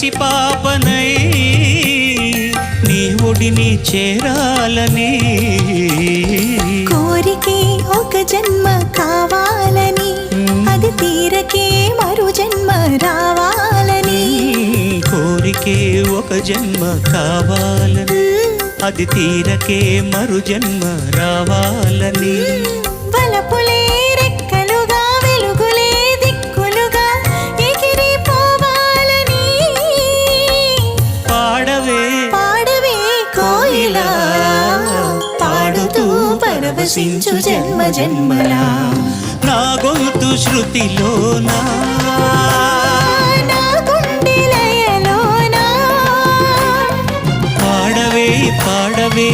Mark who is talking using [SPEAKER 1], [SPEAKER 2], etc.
[SPEAKER 1] పసిపాపనై నీ ఒడిని చేరాలని
[SPEAKER 2] కోరికే ఒక జన్మ కావాలని అది తీరకే మరు జన్మ రావాలని
[SPEAKER 1] కోరికే ఒక జన్మ కావాలని అది తీరకే మరు జన్మ రావాలని
[SPEAKER 2] వలపులే రెక్కలుగా వెలుగులే దిక్కులుగా ఎగిరిపోవాలని
[SPEAKER 1] పాడవే
[SPEAKER 2] పాడవే కోయిలా పాడుతూ పరవశించు జన్మ జన్మలా
[SPEAKER 1] నా గొంతు శృతిలోనా
[SPEAKER 2] నా గుండె లయలోనా
[SPEAKER 1] పాడవే పాడవే